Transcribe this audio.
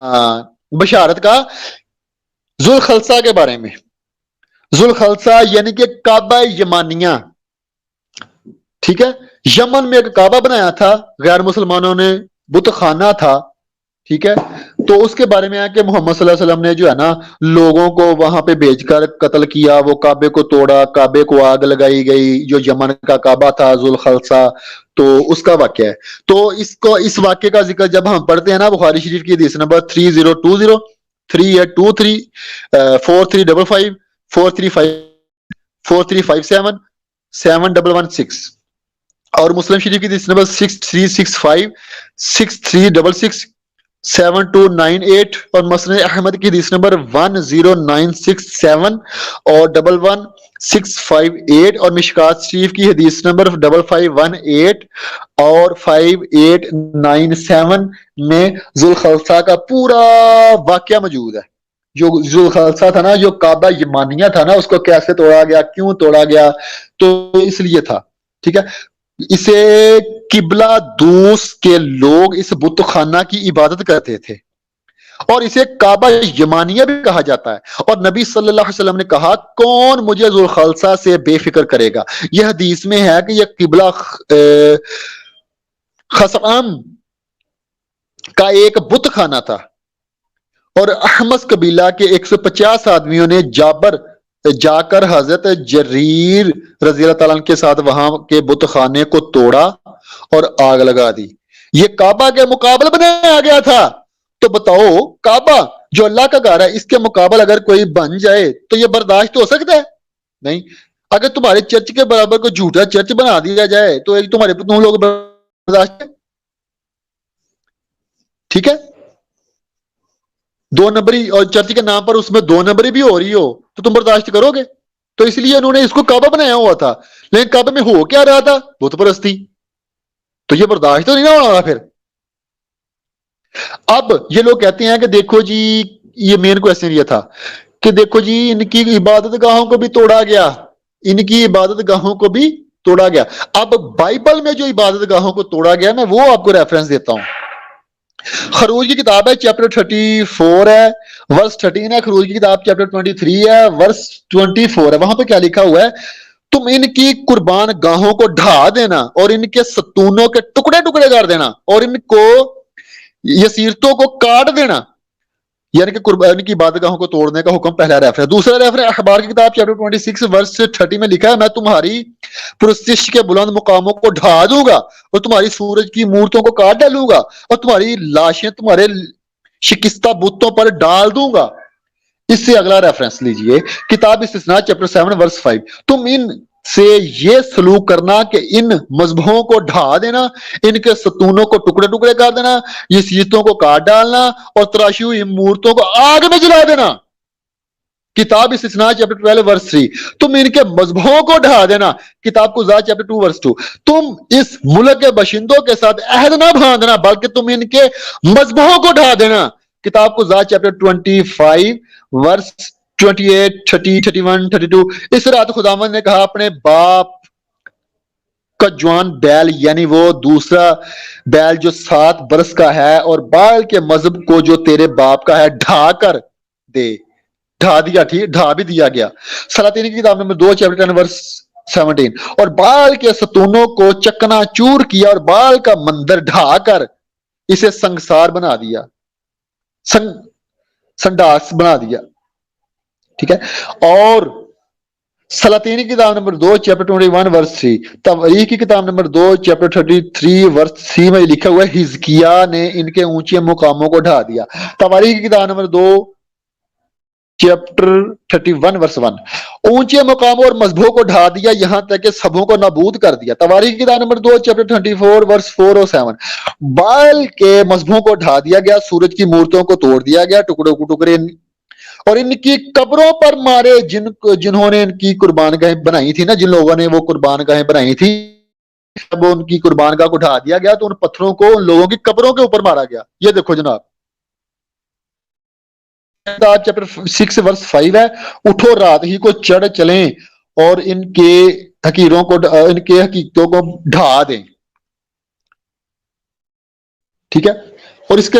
بشارت کا ذوالخلصہ کے بارے میں. ذوالخلصہ یعنی کہ کعبہ یمانیہ. ٹھیک ہے, یمن میں ایک کعبہ بنایا تھا غیر مسلمانوں نے, بت خانہ تھا. ٹھیک ہے, تو اس کے بارے میں ہے کہ محمد صلی اللہ علیہ وسلم نے جو ہے نا لوگوں کو وہاں پہ بھیج کر قتل کیا, وہ کعبے کو توڑا, کعبے کو آگ لگائی گئی, جو یمن کا کعبہ تھا ذوالخلصہ, تو اس کا واقعہ ہے. تو اس واقعے کا ذکر جب ہم پڑھتے ہیں نا بخاری شریف کی حدیث نمبر 3020 3823 4355 435 4357 7116, اور مسلم شریف کی حدیث نمبر 6365 6366 7298, اور مسند احمد کی حدیث نمبر 10967 اور 11658, اور مشکات شریف کی حدیث نمبر 5518 اور 5897 میں ذوالخلصہ کا پورا واقعہ موجود ہے. جو ذوالخلصہ تھا نا, جو کعبہ یمانیہ تھا نا, اس کو کیسے توڑا گیا, کیوں توڑا گیا, تو اس لیے تھا. ٹھیک ہے, اسے قبلہ دوس کے لوگ اس بت خانہ کی عبادت کرتے تھے, اور اسے کعبہ یمانیہ بھی کہا جاتا ہے. اور نبی صلی اللہ علیہ وسلم نے کہا کون مجھے ذوالخلصہ سے بے فکر کرے گا. یہ حدیث میں ہے کہ یہ قبلہ خصعم کا ایک بت خانہ تھا, اور احمس قبیلہ کے 150 آدمیوں نے جا کر حضرت جریر رضی اللہ تعالیٰ عنہ کے ساتھ وہاں کے بت خانے کو توڑا اور آگ لگا دی. یہ کعبہ کے مقابل بنایا گیا تھا. تو بتاؤ, کعبہ جو اللہ کا گھر ہے, اس کے مقابل اگر کوئی بن جائے تو یہ برداشت ہو سکتا ہے؟ نہیں. اگر تمہارے چرچ کے برابر کوئی جھوٹا چرچ بنا دیا جائے تو تمہارے تم لوگ برداشت. ٹھیک ہے, 2 نمبری, اور چرچ کے نام پر اس میں 2 نمبری بھی ہو رہی ہو تو تم برداشت کرو گے؟ تو اس لیے انہوں نے اس کو کعبہ بنایا ہوا تھا, لیکن کعبہ میں ہو کیا رہا تھا؟ بت پرستی. تو یہ برداشت تو نہیں نہ ہونا پھر. اب یہ لوگ کہتے ہیں کہ دیکھو جی, یہ مین کوشچن یہ تھا کہ دیکھو جی ان کی عبادت گاہوں کو بھی توڑا گیا, ان کی عبادت گاہوں کو بھی توڑا گیا. اب بائبل میں جو عبادت گاہوں کو توڑا گیا میں وہ آپ کو ریفرنس دیتا ہوں. خروج کی کتاب ہے چیپٹر 34 ہے ورس 13 ہے, خروج کی کتاب چیپٹر 23 ہے ورس 24 ہے. وہاں پہ کیا لکھا ہوا ہے؟ تم ان کی قربان گاہوں کو ڈھا دینا اور ان کے ستونوں کے ٹکڑے ٹکڑے کر دینا اور ان کو یسیرتوں کو کاٹ دینا, یعنی کہ قربان کی عبادت گاہوں کو توڑنے کا حکم پہلا ریفر. دوسرا ریفر اخبار کی کتاب چیپٹر 26 ورس 30 میں لکھا ہے میں تمہاری پرستش کے بلند مقاموں کو ڈھا دوں گا اور تمہاری سورج کی مورتوں کو کاٹ ڈالوں گا اور تمہاری لاشیں تمہارے شکستہ بتوں پر ڈال دوں گا. اس سے اگلا ریفرنس لیجئے کتاب استثناء چیپٹر 7 ورس 5. تم ان سے یہ سلوک کرنا کہ ان مذبحوں کو ڈھا دینا, ان کے ستونوں کو ٹکڑے ٹکڑے کر دینا, یہ سیتوں کو کاٹ ڈالنا اور تراشی ہوئی مورتوں کو آگ میں جلا دینا. کتاب استثناء چیپٹر 12 ورس 3. تم ان کے مذبحوں کو ڈھا دینا. کتاب قضاء چیپٹر 2 ورس 2. تم اس ملک کے باشندوں کے ساتھ عہد نہ باندھنا بلکہ تم ان کے مذبحوں کو ڈھا دینا. کتاب قضاء چیپٹر 25 ورس 28 30 31 32. اس رات خداوند نے کہا اپنے باپ کا جوان بیل, یعنی وہ دوسرا بیل جو 7 برس کا ہے, اور بال کے مذہب کو جو تیرے باپ کا ہے ڈھا کر دے. ڈھا دیا, ٹھیک, ڈھا بھی دیا گیا. سلاطین کی کتاب نمبر 2 چیپٹر 10 ورس 17. اور بال کے ستونوں کو چکنا چور کیا اور بال کا مندر ڈھا کر اسے سنگسار بنا دیا, سنڈاس بنا دیا. ٹھیک ہے, اور سلاطین کی کتاب نمبر 2 چیپٹر 21 ورس 3. تواریخ کی کتاب نمبر 2 چیپٹر 33 ورس 3 میں لکھا ہوا ہے حزقیہ نے ان کے اونچے مقاموں کو ڈھا دیا. تواریخ کی کتاب نمبر 2 چیپٹر 31 ورس 1. اونچے مقاموں اور مذبحوں کو ڈھا دیا یہاں تک کہ سبوں کو نابود کر دیا. تواریخ کی کتاب نمبر 2 چیپٹر 24 ورس 4 اور 7. بال کے مذبحوں کو ڈھا دیا گیا, سورج کی مورتوں کو توڑ دیا گیا ٹکڑے ٹکڑے, اور ان کی قبروں پر مارے جنہوں نے ان کی قربان گاہیں بنائی تھی نا, جن لوگوں نے وہ قربان گاہیں بنائی تھی, جب ان کی قربان گاہ کو ڈھا دیا گیا تو ان پتھروں کو ان لوگوں کی قبروں کے اوپر مارا گیا. یہ دیکھو جناب چیپٹر 6 ورس 5 ہے, اٹھو رات ہی کو چڑھ چلیں اور ان کے حقیروں کو, ان کے حقیقتوں کو ڈھا دیں. ٹھیک ہے, اور اس کے